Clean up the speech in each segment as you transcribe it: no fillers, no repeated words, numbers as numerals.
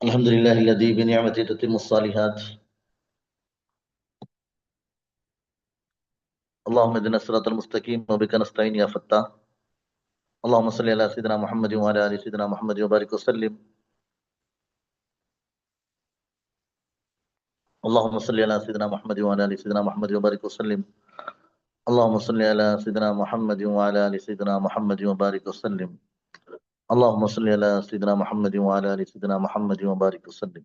الحمد لله الذي بنعمته تتم الصالحات. اللهم اهدنا الصراط المستقيم وبك نستعين يا فتاح. اللهم صل على سيدنا محمد وعلى ال سيدنا محمد وبارك وسلم. اللهم صل على سيدنا محمد وعلى ال سيدنا محمد وبارك وسلم. اللهم صل على سيدنا محمد وعلى ال سيدنا محمد وبارك وسلم. اللهم صل على سيدنا محمد وعلى ال سيدنا محمد وبارك وسلم.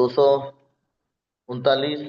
239,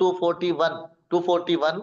241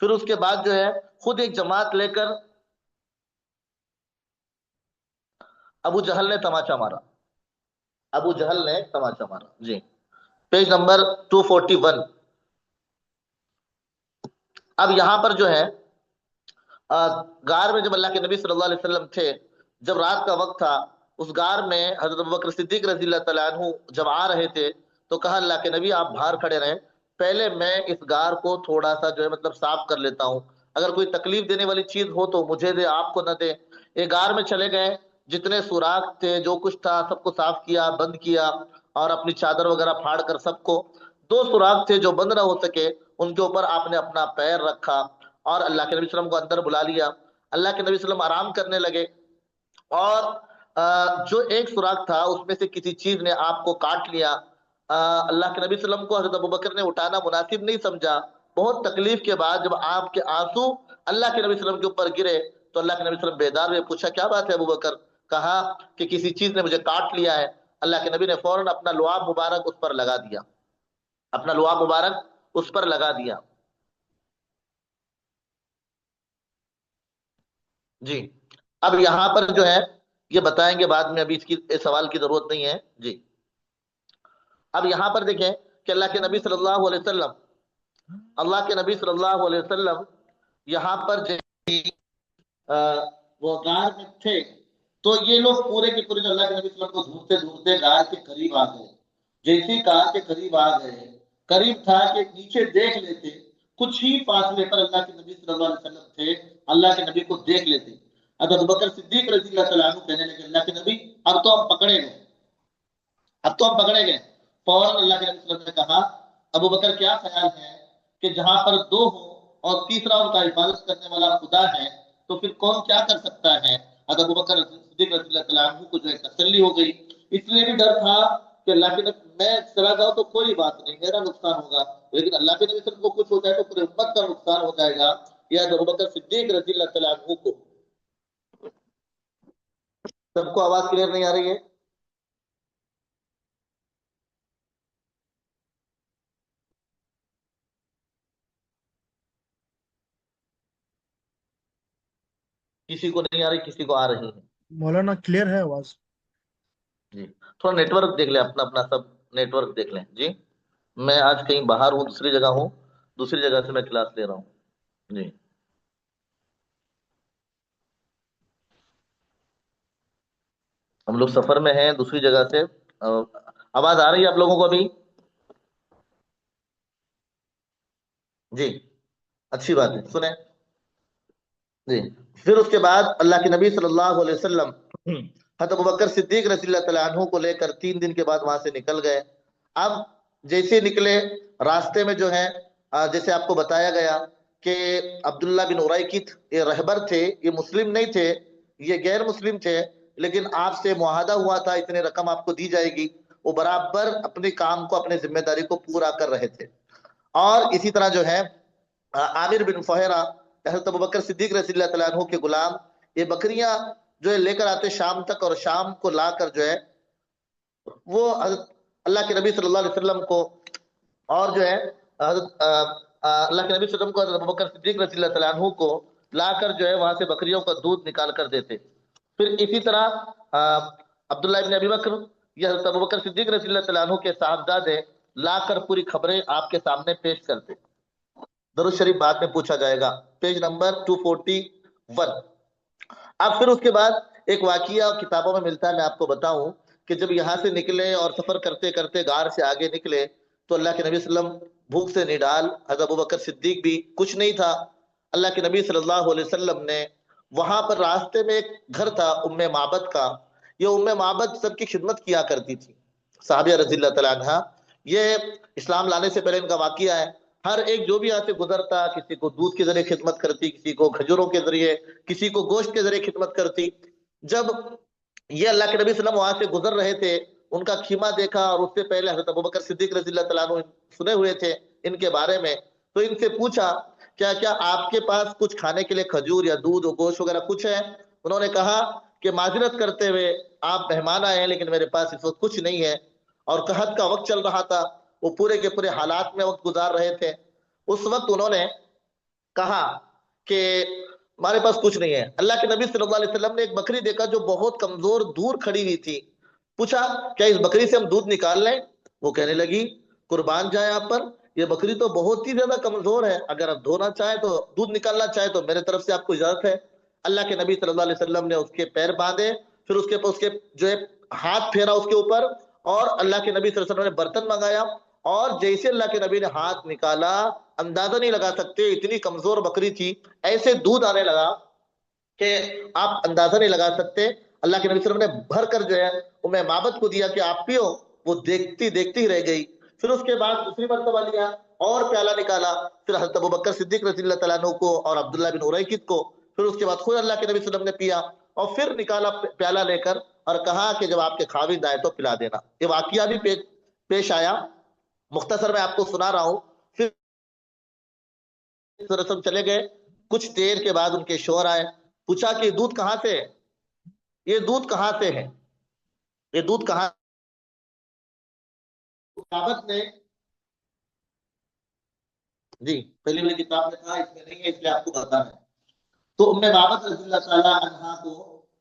پھر اس کے بعد جو ہے خود ایک جماعت لے کر ابو جہل نے تماچا مارا، ابو جہل نے تماچا مارا جی۔ Page number 241۔ اب یہاں پر جو ہے غار میں جب اللہ کے نبی صلی اللہ علیہ وسلم تھے، جب رات کا وقت تھا، اس غار میں حضرت ابوبکر صدیق رضی اللہ تعالیٰ عنہ جب آ رہے تھے تو کہا اللہ کے نبی آپ باہر کھڑے رہیں، پہلے میں اس غار کو تھوڑا سا جو ہے مطلب صاف کر لیتا ہوں، اگر کوئی تکلیف دینے والی چیز ہو تو مجھے دے، آپ کو نہ دے۔ یہ غار میں چلے گئے، جتنے سوراخ تھے جو کچھ تھا سب کو صاف کیا، بند کیا، اور اپنی چادر وغیرہ پھاڑ کر سب کو، دو سوراخ تھے جو بند نہ ہو سکے ان کے اوپر آپ نے اپنا پیر رکھا اور اللہ کے نبی صلی اللہ علیہ وسلم کو اندر بلا لیا۔ اللہ کے نبی صلی اللہ علیہ وسلم آرام کرنے لگے، اور جو ایک سوراخ تھا اس میں سے کسی چیز نے آپ کو کاٹ لیا۔ اللہ کے نبی صلی اللہ علیہ وسلم کو حضرت ابوبکر نے اٹھانا مناسب نہیں سمجھا۔ بہت تکلیف کے بعد جب آپ کے آنسو اللہ کے نبی صلی اللہ علیہ وسلم کے اوپر گرے تو اللہ کے نبی صلی اللہ علیہ وسلم بیدار ہوئے، پوچھا کیا بات ہے ابوبکر؟ کہا کہ کسی چیز نے مجھے کاٹ لیا ہے۔ اللہ کے نبی نے فوراً اپنا لعاب مبارک اس پر لگا دیا، اپنا لعاب مبارک اس پر لگا دیا جی۔ اب یہاں پر جو ہے یہ بتائیں گے بعد میں، ابھی اس سوال کی ضرورت نہیں ہے جی۔ اب یہاں پر دیکھیں کہ اللہ کے نبی صلی اللہ علیہ وسلم، اللہ کے نبی صلی اللہ علیہ وسلم یہاں پر وہ غار میں تھے تو یہ لوگ پورے کے پورے اللہ کے نبی صلی اللہ علیہ وسلم کو ڈھونڈتے ڈھونڈتے غار کے قریب آ گئے۔ جیسے غار کے قریب آ گئے، قریب تھا کہ نیچے دیکھ لیتے، کچھ ہی فاصلے پر اللہ کے نبی صلی اللہ علیہ وسلم تھے، اللہ کے نبی کو دیکھ لیتے۔ حضرت ابوبکر صدیق رضی اللہ تعالیٰ عنہ کہنے لگے اللہ کے نبی اب تو ہم پکڑے گئے، اب تو ہم پکڑے گئے۔ فوراً اللہ کے نبی صلی اللہ علیہ وسلم نے کہا ابو بکر کیا خیال ہے کہ جہاں پر دو ہو اور تیسرا ان کا حفاظت کرنے والا خدا ہے تو پھر کون کیا کر سکتا ہے؟ حضرت ابو بکر صدیق رضی اللہ تعالیٰ عنہ کو جو ہے تسلی ہو گئی، اس لیے بھی ڈر تھا کہ اللہ کے نبی میں چلا جاؤں تو کوئی بات نہیں، میرا نقصان ہوگا، لیکن اللہ کے نبی صلی اللہ علیہ وسلم کو کچھ ہو جائے تو پورے امت کا نقصان ہو جائے گا۔ یہ حضرت ابو بکر صدیق رضی اللہ تعالیٰ عنہ کو۔ سب کو آواز کلیئر نہیں آ رہی ہے؟ کسی کو نہیں آ رہی، کسی کو آ رہی ہے؟ مولانا کلیئر ہے آواز؟ جی تھوڑا نیٹ ورک دیکھ لیں، اپنا اپنا سب نیٹ ورک دیکھ لیں جی۔ میں آج کہیں باہر ہوں، دوسری جگہ ہوں، دوسری جگہ سے میں کلاس لے رہا ہوں جی۔ ہم لوگ سفر میں ہیں دوسری جگہ سے۔ آواز آ رہی ہے آپ لوگوں کو ابھی؟ جی اچھی بات ہے، سنیں جی۔ پھر اس کے بعد اللہ کے نبی صلی اللہ علیہ وسلم حضرت ابوبکر صدیق رضی اللہ تعالیٰ عنہ کو لے کر 3 دن کے بعد وہاں سے نکل گئے۔ اب جیسے نکلے راستے میں جو ہے جیسے آپ کو بتایا گیا کہ عبداللہ بن اریکت یہ رہبر تھے، یہ مسلم نہیں تھے، یہ غیر مسلم تھے، لیکن آپ سے معاہدہ ہوا تھا اتنے رقم آپ کو دی جائے گی، وہ برابر اپنے کام کو، اپنے ذمہ داری کو پورا کر رہے تھے۔ اور اسی طرح جو ہے عامر بن فہرہ حضرت ابوبکر صدیق رضی اللہ تعالیٰ عنہ کے غلام، یہ بکریاں جو ہے لے کر آتے شام تک، اور شام کو لا کر جو ہے وہ حضرت اللہ کے نبی صلی اللہ علیہ وسلم کو، اور جو ہے حضرت اللہ کے نبی صلی اللہ علیہ وسلم کو حضرت ابوبکر صدیق رضی اللہ تعالیٰ عنہ کو لا کر جو ہے وہاں سے بکریوں کا دودھ نکال کر دیتے۔ پھر اسی طرح عبداللہ بن ابی بکر، یہ حضرت ابوبکر صدیق رضی اللہ تعالیٰ عنہ کے صاحبزادے، لا کر پوری خبریں آپ کے سامنے پیش کرتے۔ درود شریف بعد میں پوچھا جائے گا، پیج نمبر 241۔ اب پھر اس کے بعد ایک واقعہ کتابوں میں ملتا ہے، میں آپ کو بتاؤں کہ جب یہاں سے نکلے اور سفر کرتے کرتے غار سے آگے نکلے تو اللہ کے نبی صلی اللہ علیہ وسلم بھوک سے نڈال، حضرت ابوبکر صدیق بھی کچھ نہیں تھا۔ اللہ کے نبی صلی اللہ علیہ وسلم نے وہاں پر راستے میں ایک گھر تھا ام معبد کا، یہ ام معبد سب کی خدمت کیا کرتی تھی، صحابیہ رضی اللہ تعالیٰ عنہ۔ یہ اسلام لانے سے پہلے ان کا واقعہ ہے، ہر ایک جو بھی یہاں سے گزرتا کسی کو دودھ کے ذریعے خدمت کرتی، کسی کو کھجوروں کے ذریعے، کسی کو گوشت کے ذریعے خدمت کرتی۔ جب یہ اللہ کے نبی صلی اللہ علیہ وسلم وہاں سے گزر رہے تھے، ان کا خیمہ دیکھا، اور اس سے پہلے حضرت ابوبکر صدیق رضی اللہ تعالیٰ عنہ سنے ہوئے تھے ان کے بارے میں، تو ان سے پوچھا کیا آپ کے پاس کچھ کھانے کے لیے کھجور یا دودھ اور گوشت وغیرہ کچھ ہے؟ انہوں نے کہا کہ معذرت کرتے ہوئے آپ مہمان آئے ہیں لیکن میرے پاس اس وقت کچھ نہیں ہے، اور قحط کا وقت چل رہا تھا، وہ پورے کے پورے حالات میں وقت گزار رہے تھے۔ اس وقت انہوں نے کہا کہ ہمارے پاس کچھ نہیں ہے. اللہ کے نبی صلی اللہ علیہ وسلم نے ایک بکری دیکھا جو بہت کمزور دور کھڑی ہوئی تھی. پوچھا کیا اس بکری سے ہم دودھ نکال لیں؟ وہ کہنے لگی قربان جائے آپ پر، یہ بکری تو بہت ہی زیادہ کمزور ہے، اگر آپ دھونا چاہیں تو دودھ نکالنا چاہیں تو میرے طرف سے آپ کو اجازت ہے. اللہ کے نبی صلی اللہ علیہ وسلم نے اس کے پیر باندھے، پھر اس کے جو ہے ہاتھ پھیرا اس کے اوپر، اور اللہ کے نبی صلی اللہ علیہ وسلم نے برتن منگایا، اور جیسے اللہ کے نبی نے ہاتھ نکالا، اندازہ نہیں لگا سکتے اتنی کمزور بکری تھی، ایسے دودھ آنے لگا کہ آپ اندازہ نہیں لگا سکتے. اللہ کے نبی صلی اللہ علیہ وسلم نے بھر کر جو ہے معبد کو دیا کہ آپ پیو. وہ دیکھتی دیکھتی ہی رہ گئی. پھر اس کے بعد دوسری مرتبہ لیا اور پیالہ نکالا، پھر حضرت ابوبکر صدیق رضی اللہ تعالیٰ عنہ کو اور عبداللہ بن اریکت کو، پھر اس کے بعد خود اللہ کے نبی صلی اللہ علیہ وسلم نے پیا، اور پھر نکالا پیالہ لے کر اور کہا کہ جب آپ کے خاوند آئے تو پلا دینا. یہ واقعہ بھی پیش آیا، مختصر میں آپ کو سنا رہا ہوں. پھر رسم چلے گئے. کچھ دیر کے بعد ان کے شوہر آئے، پوچھا کہ دودھ کہاں سے ہے؟ یہ دودھ کہاں سے ہے؟ یہ دودھ کہاں؟ کتابت نے جی پہلی والی کتاب میں کہا اس میں نہیں ہے، اس لیے آپ کو بتا ہے. تو ام بابت رضی اللہ تعالیٰ عنہ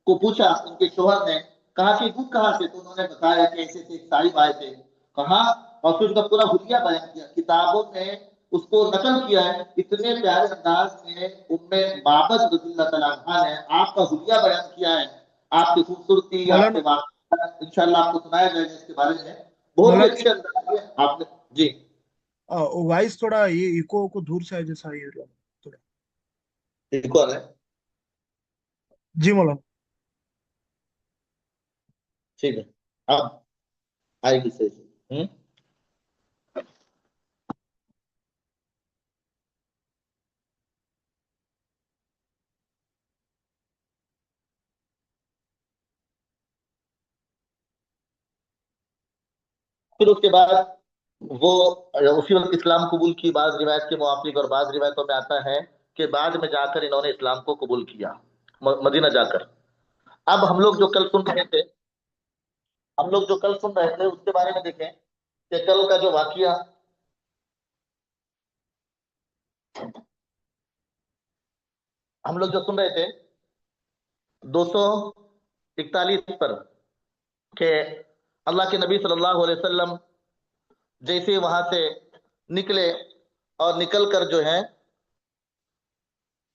کو پوچھا ان کے شوہر نے، کہا کہ دودھ کہاں سے؟ تو انہوں نے بتایا کہ ایسے ایک صاحب آئے تھے. کہا اور پھر اس کا پورا حلیہ بیان کیا، کتابوں میں اس کو نقل کیا ہے. اتنے پیارے انداز میں ام بابت رضی اللہ تعالیٰ عنہ نے آپ کا حلیہ بیان کیا ہے، آپ کی خوبصورتی، آپ کے واقعات انشاءاللہ آپ کو سنایا جائے گا اس کے بارے میں. بہت ہی اچھے انداز میں آپ نے جی وائس تھوڑا یہ ایکو کو دور سے جیسا یہ تھوڑا ایکو ہے. جی مولانا ٹھیک ہے اب آئے گی صحیح. پھر اس کے بعد وہ اسی وقت اسلام قبول کی، بعض روایت کے موافق، اور بعض روایتوں میں آتا ہے کہ بعد میں جا کر انہوں نے اسلام کو قبول کیا مدینہ جا کر. اب ہم لوگ جو کل سن رہے تھے اس کے بارے میں دیکھیں کہ کل کا جو واقعہ ہم لوگ جو سن رہے تھے 241 پر، کہ اللہ کے نبی صلی اللہ علیہ وسلم جیسے وہاں سے نکلے اور نکل کر جو ہے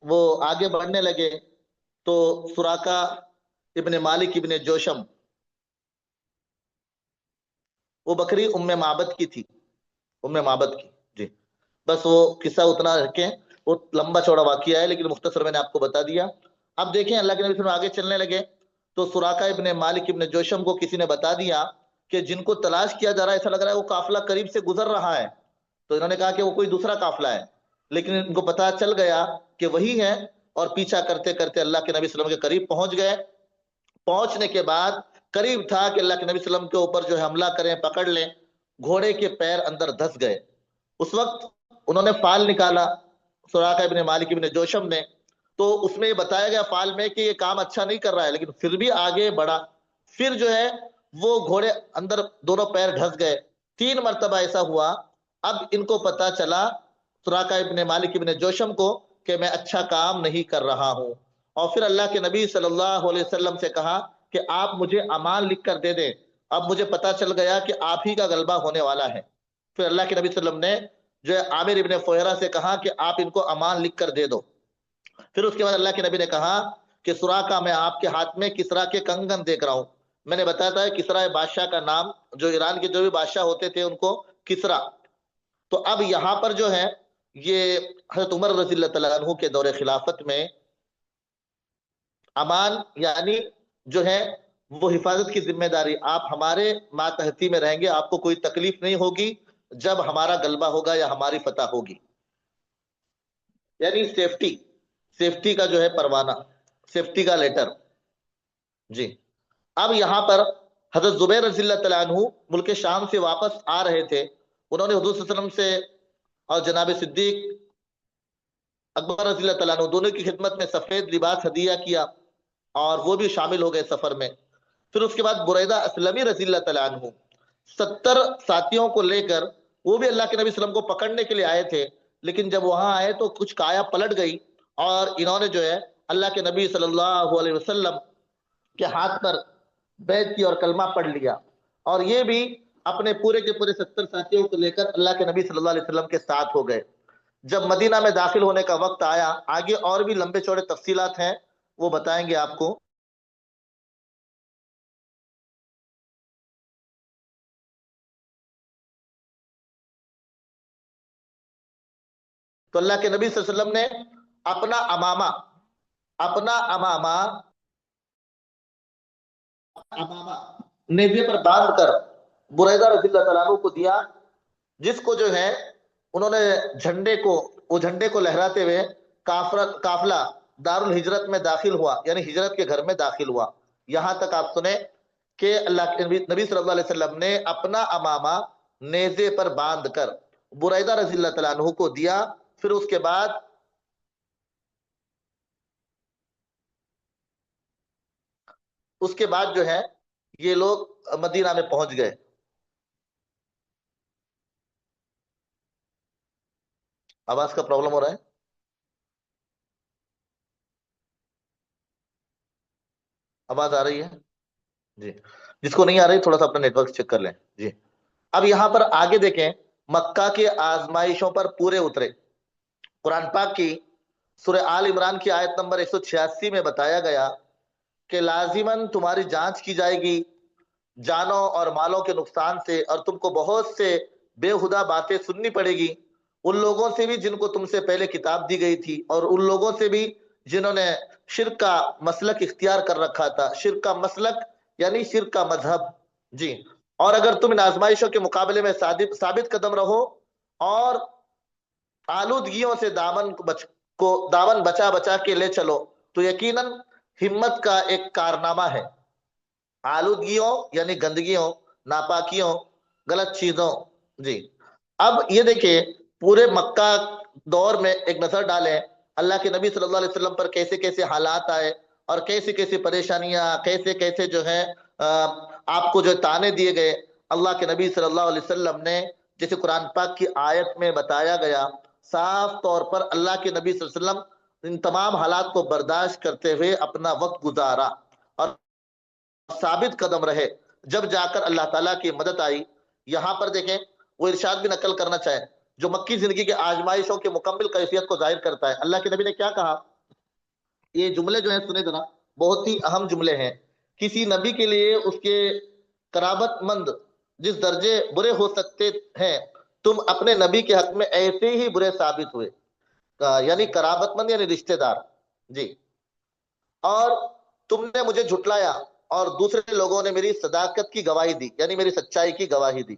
وہ آگے بڑھنے لگے، تو سراقہ ابن مالک ابن جوشم، وہ بکری ام معبد کی تھی، ام معبد کی. جی بس وہ قصہ اتنا رکھیں، وہ لمبا چوڑا واقعہ ہے لیکن مختصر میں نے آپ کو بتا دیا. اب دیکھیں اللہ کے نبی صلی اللہ علیہ وسلم آگے چلنے لگے تو سراقہ ابن مالک ابن جوشم کو کسی نے بتا دیا کہ جن کو تلاش کیا جا رہا ہے، ایسا لگ رہا ہے وہ قافلہ قریب سے گزر رہا ہے. تو انہوں نے کہا کہ وہ کوئی دوسرا قافلہ ہے، لیکن ان کو پتا چل گیا کہ وہی ہے، اور پیچھا کرتے کرتے اللہ کے نبی صلی اللہ علیہ وسلم کے قریب پہنچ گئے. پہنچنے کے بعد قریب تھا کہ اللہ کے نبی صلی اللہ علیہ وسلم کے اوپر جو ہے حملہ کریں، پکڑ لیں. گھوڑے کے پیر اندر دھس گئے. اس وقت انہوں نے فال نکالا سراقہ ابن مالک ابن جوشم نے، تو اس میں یہ بتایا گیا فال میں کہ یہ کام اچھا نہیں کر رہا ہے، لیکن پھر بھی آگے بڑھا. پھر جو ہے وہ گھوڑے اندر دونوں پیر ڈھس گئے. 3 مرتبہ ایسا ہوا. اب ان کو پتا چلا سراقہ ابن مالک ابن جوشم کو کہ میں اچھا کام نہیں کر رہا ہوں، اور پھر اللہ کے نبی صلی اللہ علیہ وسلم سے کہا کہ آپ مجھے امان لکھ کر دے دیں، اب مجھے پتا چل گیا کہ آپ ہی کا غلبہ ہونے والا ہے. پھر اللہ کے نبی صلی اللہ علیہ وسلم نے جو ہے عامر ابن فہرہ سے کہا کہ آپ ان کو امان لکھ کر دے دو. پھر اس کے بعد اللہ کے نبی نے کہا کہ سراقہ میں آپ کے ہاتھ میں کسرا کے کنگن دیکھ رہا ہوں. میں نے بتایا تھا کسرا بادشاہ کا نام، جو ایران کے جو بھی بادشاہ ہوتے تھے ان کو کسرا. تو اب یہاں پر جو ہے یہ حضرت عمر رضی اللہ تعالیٰ عنہ کے دور خلافت میں امان یعنی جو ہے وہ حفاظت کی ذمہ داری، آپ ہمارے ماتحتی میں رہیں گے، آپ کو کوئی تکلیف نہیں ہوگی جب ہمارا غلبہ ہوگا یا ہماری فتح ہوگی. یعنی سیفٹی کا جو ہے پروانہ، سیفٹی کا لیٹر. جی اب یہاں پر حضرت زبیر رضی اللہ تعالیٰ عنہ ملک شام سے واپس آ رہے تھے. انہوں نے حضور صلی اللہ علیہ وسلم سے اور جناب صدیق اکبر رضی اللہ تعالیٰ عنہ دونوں کی خدمت میں سفید لباس ہدیہ کیا، اور وہ بھی شامل ہو گئے سفر میں. پھر اس کے بعد بریدہ اسلمی رضی اللہ تعالیٰ عنہ 70 ساتھیوں کو لے کر وہ بھی اللہ کے نبی صلی اللہ علیہ وسلم کو پکڑنے کے لیے آئے تھے، لیکن جب وہاں آئے تو کچھ کایا پلٹ گئی اور انہوں نے جو ہے اللہ کے نبی صلی اللہ علیہ وسلم کے ہاتھ پر بیعت کی اور کلمہ پڑھ لیا، اور یہ بھی اپنے پورے کے پورے 70 ساتھیوں کو لے کر اللہ کے نبی صلی اللہ علیہ وسلم کے ساتھ ہو گئے۔ جب مدینہ میں داخل ہونے کا وقت آیا، آگے اور بھی لمبے چوڑے تفصیلات ہیں، وہ بتائیں گے آپ کو۔ تو اللہ کے نبی صلی اللہ علیہ وسلم نے اپنا امامہ اپنا امامہ امامہ نیزے پر باندھ کر بریدہ رضی اللہ تعالیٰ عنہ کو دیا، جس کو جو ہے انہوں نے وہ جھنڈے کو لہراتے ہوئے قافلہ دار الہجرت میں داخل ہوا، یعنی ہجرت کے گھر میں داخل ہوا۔ یہاں تک آپ سنیں کہ اللہ کے نبی صلی اللہ علیہ وسلم نے اپنا امامہ نیزے پر باندھ کر بریدہ رضی اللہ تعالیٰ عنہ کو دیا، پھر اس کے بعد جو ہے یہ لوگ مدینہ میں پہنچ گئے۔ آواز کا پرابلم ہو رہا ہے؟ آواز آ رہی ہے؟ جی، جس کو نہیں آ رہی تھوڑا سا اپنا نیٹ ورک چیک کر لیں۔ جی، اب یہاں پر آگے دیکھیں، مکہ کے آزمائشوں پر پورے اترے۔ قرآن پاک کی سورہ آل عمران کی آیت نمبر 186 میں بتایا گیا کہ لازماً تمہاری جانچ کی جائے گی جانوں اور مالوں کے نقصان سے، اور تم کو بہت سے بے ہدہ باتیں سننی پڑے گی، ان لوگوں سے بھی جن کو تم سے پہلے کتاب دی گئی تھی، اور ان لوگوں سے بھی جنہوں نے شرک کا مسلک اختیار کر رکھا تھا۔ شرک کا مسلک یعنی شرک کا مذہب۔ جی، اور اگر تم ان آزمائشوں کے مقابلے میں ثابت قدم رہو اور آلودگیوں سے دامن بچا بچا کے لے چلو، تو یقیناً ہمت کا ایک کارنامہ ہے۔ آلودگیوں یعنی گندگیوں، ناپاکیوں، غلط چیزوں۔ جی، اب یہ دیکھیں پورے مکہ دور میں ایک نظر ڈالیں اللہ کے نبی صلی اللہ علیہ وسلم پر کیسے کیسے حالات آئے، اور کیسے کیسے پریشانیاں، کیسے کیسے جو ہے آپ کو جو تانے دیے گئے۔ اللہ کے نبی صلی اللہ علیہ وسلم نے جیسے قرآن پاک کی آیت میں بتایا گیا، صاف طور پر اللہ کے نبی صلی اللہ علیہ وسلم ان تمام حالات کو برداشت کرتے ہوئے اپنا وقت گزارا اور ثابت قدم رہے، جب جا کر اللہ تعالیٰ کی مدد آئی۔ یہاں پر دیکھیں وہ ارشاد بھی نقل کرنا چاہیں جو مکی زندگی کے آزمائشوں کے مکمل کیفیت کو ظاہر کرتا ہے۔ اللہ کے نبی نے کیا کہا؟ یہ جملے جو ہیں سنے ذرا، بہت ہی اہم جملے ہیں۔ کسی نبی کے لیے اس کے قرابت مند جس درجے برے ہو سکتے ہیں، تم اپنے نبی کے حق میں ایسے ہی برے ثابت ہوئے، یعنی قرابت مند یعنی رشتہ دار۔ جی، اور تم نے مجھے جھٹلایا اور دوسرے لوگوں نے میری صداقت کی گواہی دی، یعنی میری سچائی کی گواہی دی۔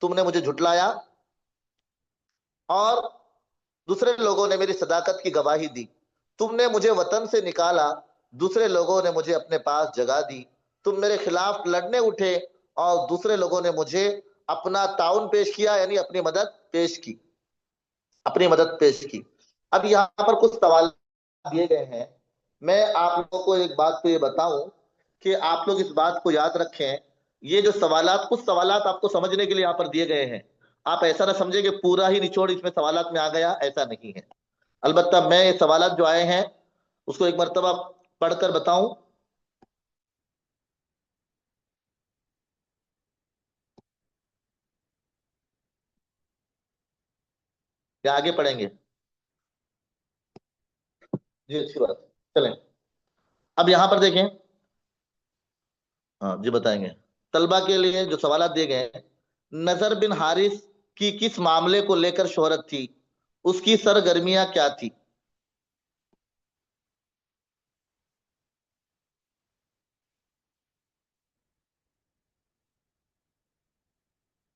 تم نے مجھے جھٹلایا اور دوسرے لوگوں نے میری صداقت کی گواہی دی۔ تم نے مجھے وطن سے نکالا، دوسرے لوگوں نے مجھے اپنے پاس جگہ دی۔ تم میرے خلاف لڑنے اٹھے اور دوسرے لوگوں نے مجھے اپنا تعاون پیش کیا، یعنی اپنی مدد پیش کی۔ اب یہاں پر کچھ سوال دیے گئے ہیں، میں آپ لوگوں کو ایک بات تو یہ بتاؤں کہ آپ لوگ اس بات کو یاد رکھیں، یہ جو کچھ سوالات آپ کو سمجھنے کے لیے یہاں پر دیے گئے ہیں، آپ ایسا نہ سمجھیں کہ پورا ہی نچوڑ اس میں سوالات میں آ گیا، ایسا نہیں ہے۔ البتہ میں یہ سوالات جو آئے ہیں اس کو ایک مرتبہ پڑھ کر بتاؤں یا آگے پڑھیں گے؟ جی، اچھی بات، چلیں اب یہاں پر دیکھیں۔ ہاں جی، بتائیں گے طلبہ کے لیے جو سوالات دیے گئے ہیں۔ نذر بن حارث کی کس معاملے کو لے کر شہرت تھی؟ اس کی سرگرمیاں کیا تھی؟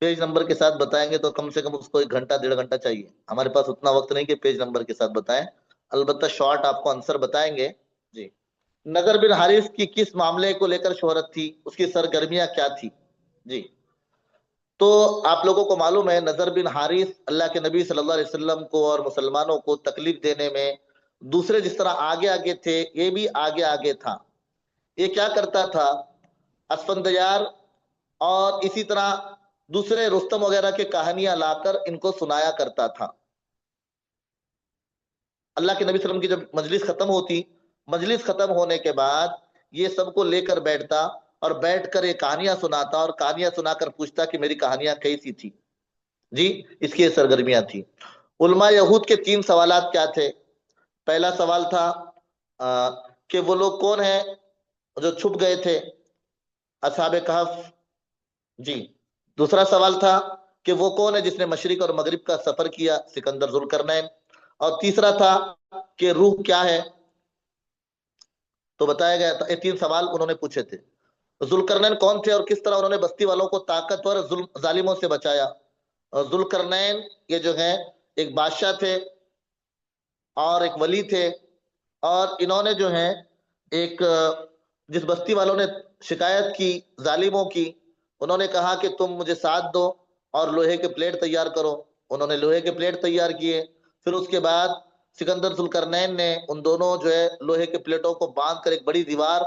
پیج نمبر کے ساتھ بتائیں گے تو کم سے کم اس کو 1 گھنٹہ 1.5 گھنٹہ چاہیے، ہمارے پاس اتنا وقت نہیں کہ پیج نمبر کے ساتھ بتائیں، البتہ شارٹ آپ کو آنسر بتائیں گے۔ جی، نذر بن حارث کی کس معاملے کو لے کر شہرت تھی؟ اس کی سرگرمیاں کیا تھی؟ جی، تو آپ لوگوں کو معلوم ہے نذر بن حارث اللہ کے نبی صلی اللہ علیہ وسلم کو اور مسلمانوں کو تکلیف دینے میں دوسرے جس طرح آگے آگے تھے، یہ بھی آگے آگے تھا۔ یہ کیا کرتا تھا؟ اسفندیار اور اسی طرح دوسرے رستم وغیرہ کے کہانیاں لا کر ان کو سنایا کرتا تھا۔ اللہ کے نبی صلی اللہ علیہ وسلم کی جب مجلس ختم ہوتی، مجلس ختم ہونے کے بعد یہ سب کو لے کر بیٹھتا اور بیٹھ کر یہ کہانیاں سناتا اور کہانیاں سنا کر پوچھتا کہ میری کہانیاں کیسی تھی جی، اس کی یہ سرگرمیاں تھی۔ علماء یہود کے 3 سوالات کیا تھے؟ پہلا سوال تھا کہ وہ لوگ کون ہیں جو چھپ گئے تھے، اصحاب کہف جی۔ دوسرا سوال تھا کہ وہ کون ہے جس نے مشرق اور مغرب کا سفر کیا، سکندر ذوالقرنین۔ اور تیسرا تھا کہ روح کیا ہے، تو بتایا گیا تھا۔ یہ 3 سوال انہوں نے پوچھے تھے۔ ذوالقرنین کون تھے اور کس طرح انہوں نے بستی والوں کو طاقتور ظالموں سے بچایا؟ ذوالقرنین یہ جو ہے ایک بادشاہ تھے اور ایک ولی تھے، اور انہوں نے جو ہے ایک جس بستی والوں نے شکایت کی ظالموں کی، انہوں نے کہا کہ تم مجھے ساتھ دو اور لوہے کے پلیٹ تیار کرو۔ انہوں نے لوہے کے پلیٹ تیار کیے، پھر اس کے بعد سکندر ذوالقرنین نے ان دونوں جو ہے لوہے کے پلیٹوں کو باندھ کر ایک بڑی دیوار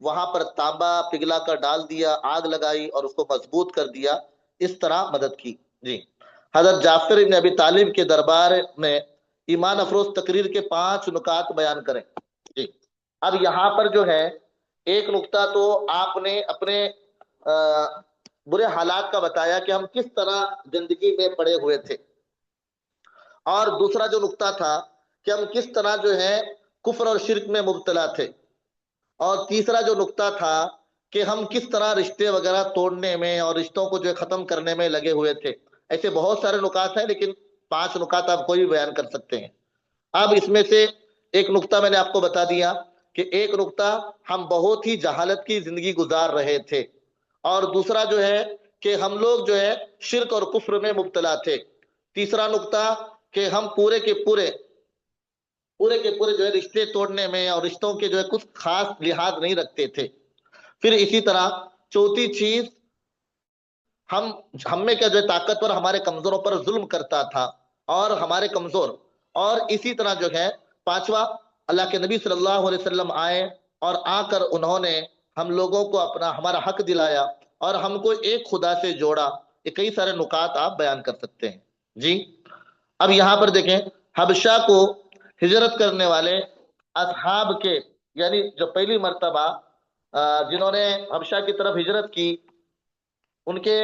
وہاں پر تانبا پگھلا کر ڈال دیا، آگ لگائی اور اس کو مضبوط کر دیا، اس طرح مدد کی جی۔ حضرت جعفر ابن ابی طالب کے دربار میں ایمان افروز تقریر کے 5 نکات بیان کریں جی۔ اب یہاں پر جو ہے ایک نکتہ تو آپ نے اپنے برے حالات کا بتایا کہ ہم کس طرح زندگی میں پڑے ہوئے تھے، اور دوسرا جو نکتہ تھا کہ ہم کس طرح جو ہے کفر اور شرک میں مبتلا تھے، اور تیسرا جو نکتہ تھا کہ ہم کس طرح رشتے وغیرہ توڑنے میں اور رشتوں کو جو ہے ختم کرنے میں لگے ہوئے تھے۔ ایسے بہت سارے نکات ہیں، لیکن 5 نکات آپ کوئی بھی بیان کر سکتے ہیں۔ اب اس میں سے ایک نکتہ میں نے آپ کو بتا دیا کہ ایک نکتہ ہم بہت ہی جہالت کی زندگی گزار رہے تھے، اور دوسرا جو ہے کہ ہم لوگ جو ہے شرک اور کفر میں مبتلا تھے۔ تیسرا نکتہ کہ ہم پورے کے پورے جو ہے رشتے توڑنے میں اور رشتوں کے جو ہے کچھ خاص لحاظ نہیں رکھتے تھے۔ پھر اسی طرح چوتھی چیز، ہم میں کیا جو ہے طاقتور ہمارے کمزوروں پر ظلم کرتا تھا اور ہمارے کمزور، اور اسی طرح جو ہے 5واں اللہ کے نبی صلی اللہ علیہ وسلم آئے اور آ کر انہوں نے ہم لوگوں کو ہمارا حق دلایا اور ہم کو ایک خدا سے جوڑا۔ یہ کئی سارے نکات آپ بیان کر سکتے ہیں جی۔ اب یہاں پر دیکھیں، حبشہ کو ہجرت کرنے والے اصحاب کے، یعنی جو پہلی مرتبہ جنہوں نے حبشہ کی طرف ہجرت کی، ان کے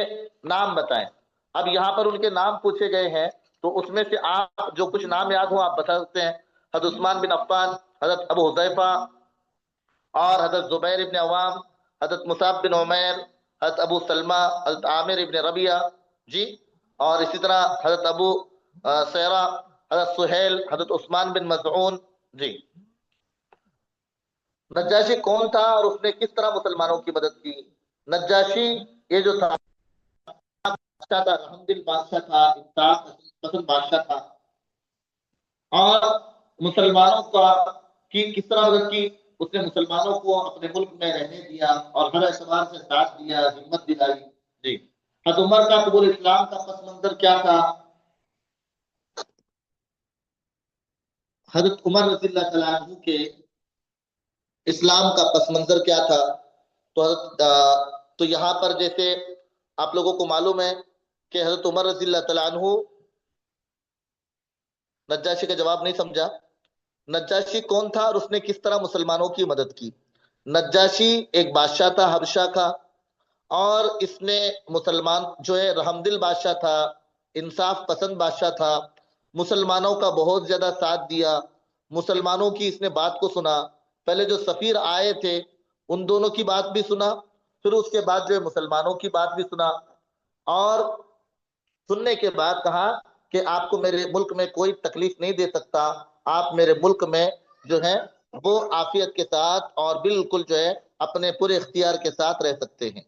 نام بتائیں۔ اب یہاں پر ان کے نام پوچھے گئے ہیں، تو اس میں سے آپ جو کچھ نام یاد ہو آپ بتا سکتے ہیں۔ حضرت عثمان بن عفان، حضرت ابو حذیفہ، اور حضرت زبیر ابن عوام، حضرت مصعب بن عمیر، حضرت ابو سلمہ، حضرت عامر ابن ربیعہ جی، اور اسی طرح حضرت ابو سیرہ، حضرت سہیل، حضرت عثمان بن مظعون جی۔ نجاشی کون تھا اور اس نے کس طرح مسلمانوں کی مدد کی؟ نجاشی یہ جو تھا بادشاہ تھا، رحم دل بادشاہ تھا، انصاف پسند بادشاہ تھا، اور مسلمانوں کی کس طرح مدد کی؟ اس نے مسلمانوں کو اپنے ملک میں رہنے دیا اور ہر اعتبار سے ساتھ دیا، ہمت دلائی جی۔ حضرت عمر کا قبول اسلام کا پس منظر کیا تھا؟ حضرت عمر رضی اللہ تعالیٰ عنہ کے اسلام کا پس منظر کیا تھا؟ تو یہاں پر جیسے آپ لوگوں کو معلوم ہے کہ حضرت عمر رضی اللہ تعالیٰ عنہ نجاشی کا جواب نہیں سمجھا۔ نجاشی کون تھا اور اس نے کس طرح مسلمانوں کی مدد کی؟ نجاشی ایک بادشاہ تھا حبشہ کا، اور اس نے مسلمان جو ہے رحم دل بادشاہ تھا، انصاف پسند بادشاہ تھا، مسلمانوں کا بہت زیادہ ساتھ دیا، مسلمانوں کی اس نے بات کو سنا۔ پہلے جو سفیر آئے تھے ان دونوں کی بات بھی سنا، پھر اس کے بعد جو ہے مسلمانوں کی بات بھی سنا، اور سننے کے بعد کہا کہ آپ کو میرے ملک میں کوئی تکلیف نہیں دے سکتا، آپ میرے ملک میں جو ہے وہ عافیت کے ساتھ اور بالکل جو ہے اپنے پورے اختیار کے ساتھ رہ سکتے ہیں۔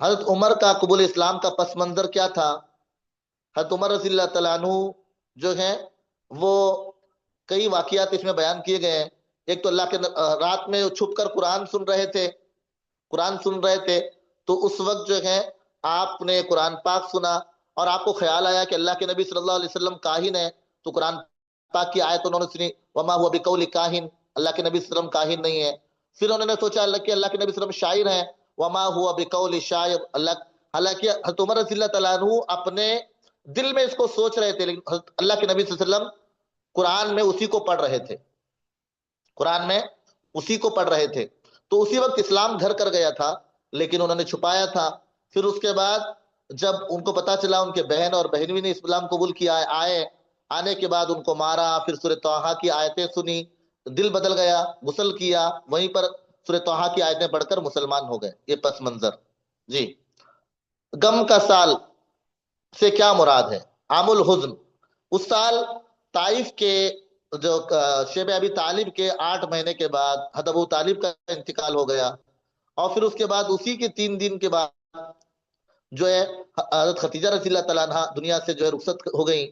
حضرت عمر کا قبول اسلام کا پس منظر کیا تھا؟ حضرت عمر رضی اللہ تعالیٰ عنہ جو ہیں وہ کئی واقعات اس میں بیان کیے گئے ہیں۔ ایک تو اللہ کے رات میں چھپ کر قرآن سن رہے تھے، تو اس وقت جو ہے آپ نے قرآن پاک سنا اور آپ کو خیال آیا کہ اللہ کے نبی صلی اللہ علیہ وسلم کاہن ہے، تو قرآن پاک کی آیت انہوں نے سنی، وما هو بقول کاہن، اللہ کے نبی صلی اللہ علیہ وسلم کاہن نہیں ہے۔ پھر انہوں نے سوچا کہ اللہ کے نبی صلی اللہ علیہ وسلم شاعر ہیں، وما هو بقول شاعر، اللہ حالانکہ حضرت عمر رضی اللہ تعالیٰ عنہ اپنے دل میں اس کو سوچ رہے تھے، لیکن اللہ کے نبی صلی اللہ علیہ وسلم قرآن میں اسی کو پڑھ رہے تھے، قرآن میں اسی کو پڑھ رہے تھے، تو اسی وقت اسلام گھر کر گیا تھا، لیکن انہوں نے چھپایا تھا۔ پھر اس کے بعد جب ان کو پتا چلا، ان کے بہن اور بہنوی نے اسلام قبول کیا، آنے کے بعد ان کو مارا، پھر سورہ طٰہٰ کی آیتیں سنی، دل بدل گیا، غسل کیا، وہیں پر سورہ طٰہٰ کی آیتیں پڑھ کر مسلمان ہو گئے۔ یہ پس منظر جی۔ غم کا سال سے کیا مراد ہے؟ عام الحزن، اس سال طائف کے جو شیب ابی طالب کے 8 مہینے کے بعد حضرت ابو طالب کا انتقال ہو گیا، اور پھر اس کے بعد اسی کے 3 دن کے بعد جو ہے حضرت خدیجہ رضی اللہ تعالیٰ عنہ دنیا سے جو ہے رخصت ہو گئی،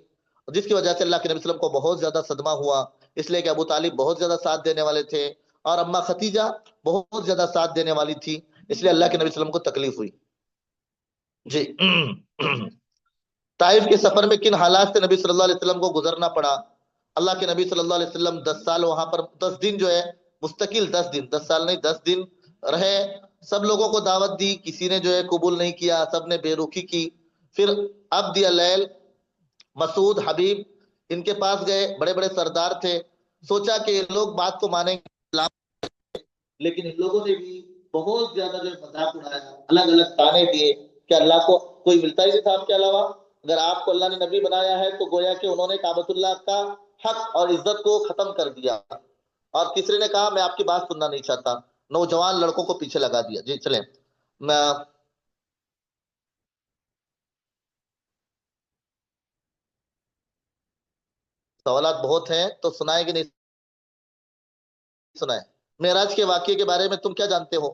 جس کی وجہ سے اللہ کے نبی صلی اللہ علیہ وسلم کو بہت زیادہ صدمہ ہوا، اس لیے کہ ابو طالب بہت زیادہ ساتھ دینے والے تھے اور اماں خدیجہ بہت زیادہ ساتھ دینے والی تھی، اس لیے اللہ کے نبی صلی اللہ علیہ وسلم کو تکلیف ہوئی جی۔ طائف کے سفر میں کن حالات سے نبی صلی اللہ علیہ وسلم کو گزرنا پڑا؟ اللہ کے نبی صلی اللہ علیہ وسلم 10 سال وہاں پر 10 دن جو ہے مستقل 10 دن، 10 سال نہیں 10 دن رہے، سب لوگوں کو دعوت دی، کسی نے جو ہے قبول نہیں کیا، سب نے بے رخی کی۔ پھر عبد اللیل، مسعود، حبیب ان کے پاس گئے، بڑے بڑے سردار تھے، سوچا کہ یہ لوگ بات کو مانیں گے، لیکن ان لوگوں نے بھی بہت زیادہ جو مذاق اڑایا، الگ الگ تانے دیے کہ اللہ کو کوئی ملتا ہی نہیں تھا آپ کے علاوہ، اگر آپ کو اللہ نے نبی بنایا ہے تو گویا کہ انہوں نے کعبۃ اللہ کا حق اور عزت کو ختم کر دیا۔ اور تیسرے نے کہا میں آپ کی بات سننا نہیں چاہتا، نوجوان لڑکوں کو پیچھے لگا دیا۔ جی چلیں، سوالات بہت ہیں تو سنائیں کہ نہیں سنائیں؟ معراج کے واقعے کے بارے میں تم کیا جانتے ہو؟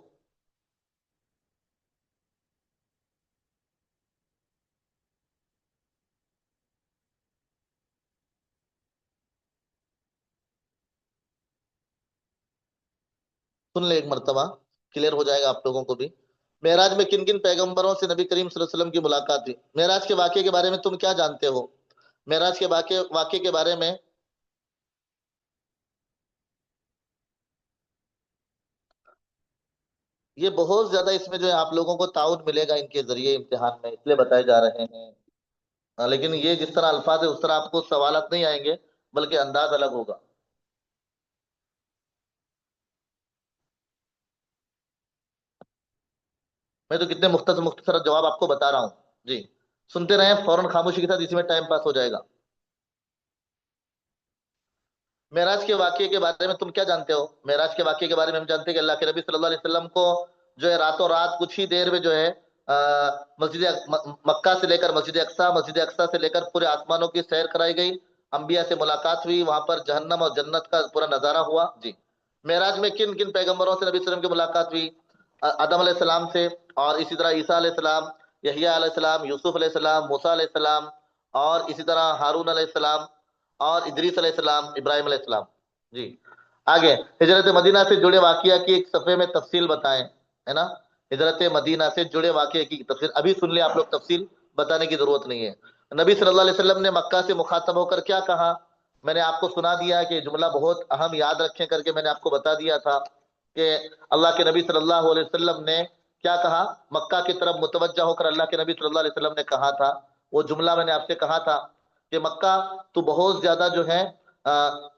سن لے ایک مرتبہ، کلیئر ہو جائے گا آپ لوگوں کو بھی۔ معراج میں کن کن پیغمبروں سے نبی کریم صلی اللہ علیہ وسلم کی ملاقات ہوئی؟ معراج کے واقعے کے بارے میں تم کیا جانتے ہو؟ معراج کے واقعے کے بارے میں یہ بہت زیادہ اس میں جو ہے آپ لوگوں کو تعاون ملے گا ان کے ذریعے امتحان میں، اس لیے بتائے جا رہے ہیں۔ لیکن یہ جس طرح الفاظ ہے اس طرح آپ کو سوالات نہیں آئیں گے، بلکہ انداز الگ ہوگا۔ میں تو کتنے مختصر جواب آپ کو بتا رہا ہوں جی، سنتے رہیں فوراً خاموشی کے ساتھ، اسی میں ٹائم پاس ہو جائے گا۔ معراج کے واقعے کے بارے میں تم کیا جانتے ہو؟ معراج کے واقعے کے بارے میں ہم جانتے ہیں کہ اللہ کے نبی صلی اللہ علیہ وسلم کو جو ہے راتوں رات کچھ ہی دیر میں جو ہے مسجد مکہ سے لے کر مسجد اقصیٰ، مسجد اقصیٰ سے لے کر پورے آسمانوں کی سیر کرائی گئی، انبیاء سے ملاقات ہوئی، وہاں پر جہنم اور جنت کا پورا نظارہ ہوا جی۔ معراج میں کن کن پیغمبروں سے نبی صلی اللہ علیہ وسلم کی ملاقات ہوئی؟ آدم علیہ السلام سے، اور اسی طرح عیسیٰ علیہ السلام، یحییٰ علیہ السلام، یوسف علیہ السلام، موسیٰ علیہ السلام، اور اسی طرح ہارون علیہ السلام، اور ادریس علیہ السلام، ابراہیم علیہ السلام جی۔ آگے ہجرت مدینہ سے جڑے واقعہ کی ایک صفحے میں تفصیل بتائیں، ہے نا؟ ہجرت مدینہ سے جڑے واقعے کی تفصیل ابھی سن لیں آپ لوگ، تفصیل بتانے کی ضرورت نہیں ہے۔ نبی صلی اللہ علیہ وسلم نے مکہ سے مخاطب ہو کر کیا کہا؟ میں نے آپ کو سنا دیا کہ جملہ بہت اہم، یاد رکھیں کر کے میں نے آپ کو بتا دیا تھا کہ اللہ کے نبی صلی اللہ علیہ وسلم نے کیا کہا، مکہ کی طرف متوجہ ہو کر اللہ کے نبی صلی اللہ علیہ وسلم نے کہا تھا، وہ جملہ میں نے آپ سے کہا تھا کہ مکہ تو بہت زیادہ جو ہے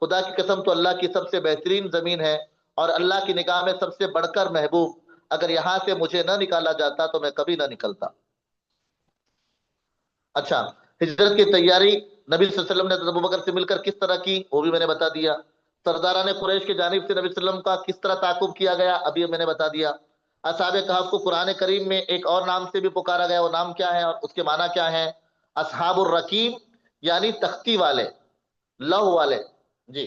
خدا کی قسم تو اللہ کی سب سے بہترین زمین ہے، اور اللہ کی نگاہ میں سب سے بڑھ کر محبوب، اگر یہاں سے مجھے نہ نکالا جاتا تو میں کبھی نہ نکلتا۔ اچھا، ہجرت کی تیاری نبی صلی اللہ علیہ وسلم نے حضرت ابوبکر سے مل کر کس طرح کی، وہ بھی میں نے بتا دیا۔ سرداران قریش کی جانب سے نبی صلی اللہ علیہ وسلم کا کس طرح تعاقب کیا گیا، ابھی میں نے بتا دیا۔ اصحاب کہف کو قرآن کریم میں ایک اور نام سے بھی پکارا گیا، وہ نام کیا ہے اور اس کے معنی کیا ہے؟ اصحاب الرقیم، یعنی تختی والے، لوح والے جی،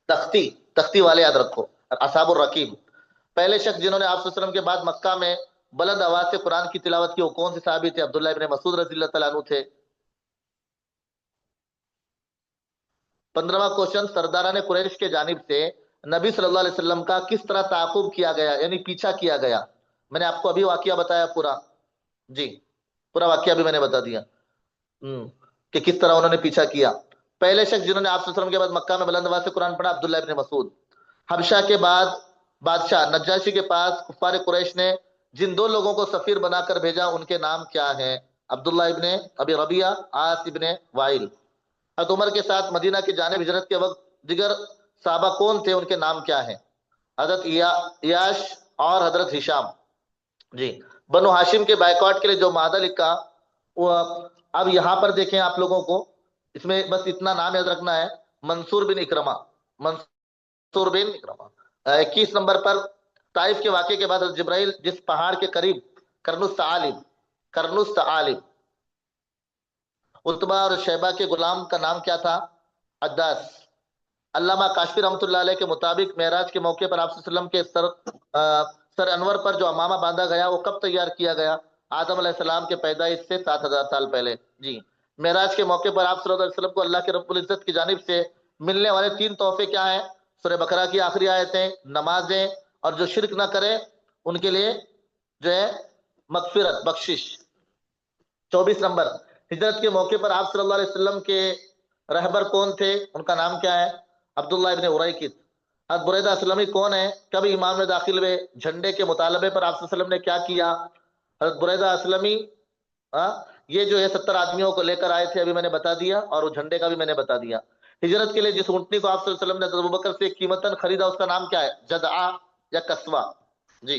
تختی والے یاد رکھو، اصحاب الرقیم۔ پہلے شخص جنہوں نے آپ صلی اللہ علیہ وسلم کے بعد مکہ میں بلند آواز سے قرآن کی تلاوت کی وہ کون سے صحابی تھے؟ عبداللہ ابن مسعود رضی اللہ تعالیٰ عنہ تھے۔ 15واں کوشچن، سرداران قریش کے جانب سے نبی صلی اللہ علیہ وسلم کا کس طرح تعاقب کیا گیا، یعنی پیچھا کیا گیا؟ میں نے آپ کو ابھی واقعہ بتایا پورا جی، پورا واقعہ بھی میں نے بتا دیا کہ کس طرح انہوں نے پیچھا کیا۔ پہلے شخص جنہوں نے آپ صلی اللہ علیہ وسلم کے بعد مکہ میں بلند آواز سے قرآن پڑھا، عبداللہ ابن مسعود۔ حبشہ کے بعد بادشاہ نجاشی کے پاس کفار قریش نے جن دو لوگوں کو سفیر بنا کر بھیجا ان کے نام کیا ہیں؟ عبداللہ ابن ابی ربیعہ، عاص ابن وائل۔ حضرت عمر کے ساتھ مدینہ کی جانب ہجرت کے وقت دیگر صحابہ کون تھے، ان کے نام کیا ہیں؟ حضرت یاش اور حضرت ہشام۔ جی، بنو ہاشم کے بائیکاٹ کے لیے جو معاہدہ لکھا وہ، اب یہاں پر دیکھیں آپ لوگوں کو، اس میں بس اتنا نام یاد رکھنا ہے، منصور بن اکرمہ، منصور بن اکرمہ۔ 21 نمبر پر طائف کے واقعے کے بعد حضرت جبرائیل جس پہاڑ کے قریب کرنس تعالب اتبا اور شیبہ کے غلام کا نام کیا تھا؟ عداس۔ علامہ کاشفی رحمۃ اللہ علیہ کے مطابق معراج کے موقع پر آپ صلی اللہ علیہ وسلم کے سر انور پر جو امامہ باندھا گیا وہ کب تیار کیا گیا؟ آدم علیہ السلام کے پیدائش سے 7000 سال پہلے۔ جی، معراج کے موقع پر آپ صلی اللہ علیہ وسلم کو اللہ کے رب العزت کی جانب سے ملنے والے 3 تحفے کیا ہیں؟ سورہ بقرہ کی آخری آیتیں، نمازیں، اور جو شرک نہ کرے ان کے لیے جو ہے مغفرت، بخشش۔ 24 نمبر، ہجرت کے موقع پر آپ صلی اللہ علیہ وسلم کے رہبر کون تھے، ان کا نام کیا ہے؟ عبداللہ ابن اریکت۔ حضرت بریدہ اسلمی کون ہے، کب ایمان میں داخل ہوئے، جھنڈے کے مطالبے پر آپ صلی اللہ علیہ وسلم نے کیا کیا؟ حضرت بریدہ اسلمی یہ جو ہے 70 آدمیوں کو لے کر آئے تھے، ابھی میں نے بتا دیا، اور وہ جھنڈے کا بھی میں نے بتا دیا۔ ہجرت کے لیے جس اونٹنی کو آپ صلی اللہ علیہ وسلم نے حضرت ابوبکر سے قیمتاً خریدا اس کا نام کیا ہے؟ جدعہ یا قصوہ؟ جی،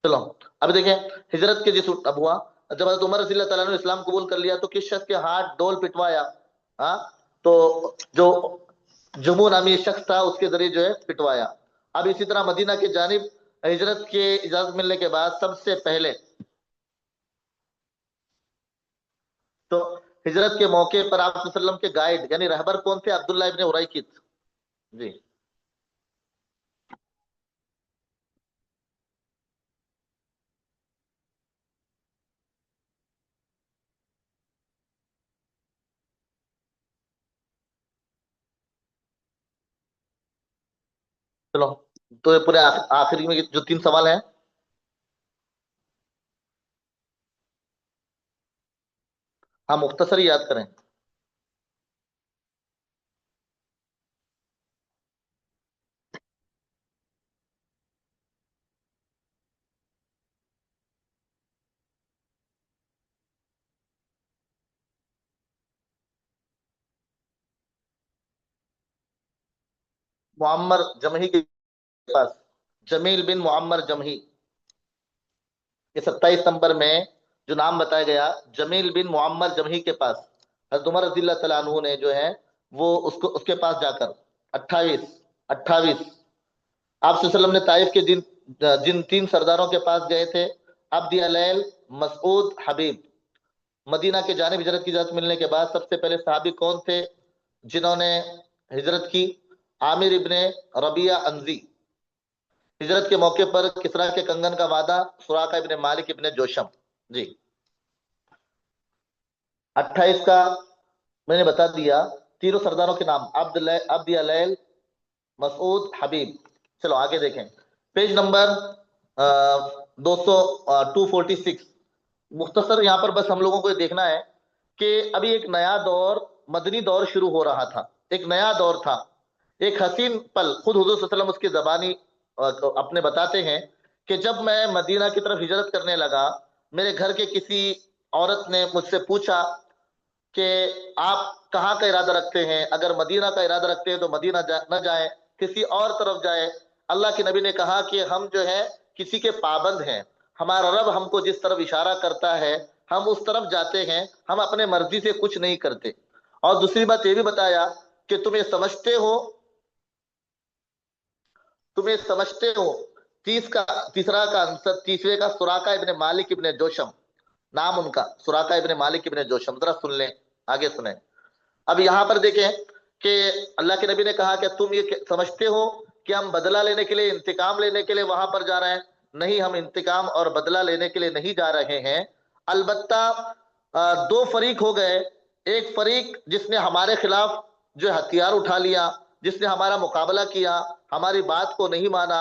چلو اب دیکھیں، ہجرت کے جس اب ہوا جب حضرت عمر رضی اللہ تعالیٰ نے اسلام قبول کر لیا تو کس شخص کے ہاتھ ڈول پٹوایا؟ ہاں، تو جو جموں نامی شخص تھا اس کے ذریعے جو ہے پٹوایا۔ اب اسی طرح مدینہ کی جانب ہجرت کے اجازت ملنے کے بعد سب سے پہلے تو ہجرت کے موقع پر آپ صلی اللہ علیہ وسلم کے گائیڈ یعنی رہبر کون تھے؟ عبداللہ ابن اریکت۔ جی، چلو، تو یہ پورے آخری میں جو 3 سوال ہیں، ہم مختصر ہی یاد کریں۔ معمر جمحی کے پاس، جمیل بن معمر جمحی، یہ 27 نمبر میں جو نام بتایا گیا جمیل بن معمر جمحی کے پاس حضرت عمر رضی اللہ تعالیٰ عنہ نے جو ہے وہ اس کے پاس جا کر 28 آپ صلی اللہ علیہ وسلم نے طائف کے جن 3 سرداروں کے پاس گئے تھے، عبد الیل، مسعود، حبیب، مدینہ کے جانب ہجرت کی اجازت ملنے کے بعد سب سے پہلے صحابی کون تھے جنہوں نے ہجرت کی؟ عامر ابن ربیعہ انزی۔ ہجرت کے موقع پر کسرا کے کنگن کا وعدہ، سراقہ ابن مالک ابن جوشم۔ جی، 28 کا میں نے بتا دیا، تینوں سرداروں کے نام عبد الیل، مسعود، حبیب۔ چلو آگے دیکھیں، پیج نمبر 246۔ مختصر یہاں پر بس ہم لوگوں کو یہ دیکھنا ہے کہ ابھی ایک نیا دور، مدنی دور شروع ہو رہا تھا، ایک نیا دور تھا، ایک حسین پل خود حضور صلی اللہ علیہ وسلم اس کی زبانی اپنے بتاتے ہیں کہ جب میں مدینہ کی طرف ہجرت کرنے لگا، میرے گھر کے کسی عورت نے مجھ سے پوچھا کہ آپ کہاں کا ارادہ رکھتے ہیں؟ اگر مدینہ کا ارادہ رکھتے ہیں تو مدینہ نہ جائیں، کسی اور طرف جائیں۔ اللہ کے نبی نے کہا کہ ہم جو ہے کسی کے پابند ہیں، ہمارا رب ہم کو جس طرف اشارہ کرتا ہے ہم اس طرف جاتے ہیں، ہم اپنے مرضی سے کچھ نہیں کرتے۔ اور دوسری بات یہ بھی بتایا کہ تم یہ سمجھتے ہو تیسرا کا آنسر، تیسرے کا سراقہ ابن مالک ابن جوشم، نام ان کا سراقہ ابن مالک ابن جوشم۔ ذرا سن لیں، آگے سنیں۔ اب یہاں پر دیکھیں کہ اللہ کے نبی نے کہا کہ تم یہ سمجھتے ہو کہ ہم بدلہ لینے کے لیے، انتقام لینے کے لیے وہاں پر جا رہے ہیں؟ نہیں، ہم انتقام اور بدلہ لینے کے لیے نہیں جا رہے ہیں۔ البتہ 2 فریق ہو گئے، ایک فریق جس نے ہمارے خلاف جو ہتھیار اٹھا لیا، جس نے ہمارا مقابلہ کیا، ہماری بات کو نہیں مانا،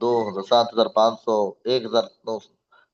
2,000, 7,500, 1,900,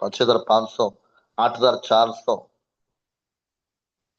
5,500, 8,400,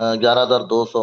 11,200,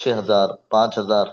6,000, 5,000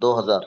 2,000,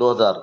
2,000,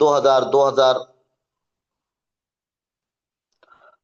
2,000, 2,000,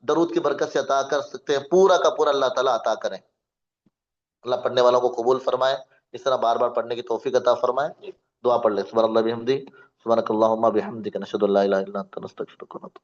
درود کی برکت سے عطا کر سکتے ہیں، پورا کا پورا اللہ تعالیٰ عطا کریں۔ اللہ پڑھنے والوں کو قبول فرمائے، اس طرح بار بار پڑھنے کی توفیق عطا فرمائے۔ دعا پڑھ لیں، سبحان اللہ بحمدی، سبحانک اللہم بحمدک، نشہد ان لا الہ الا انت، نستغفرک ونتوب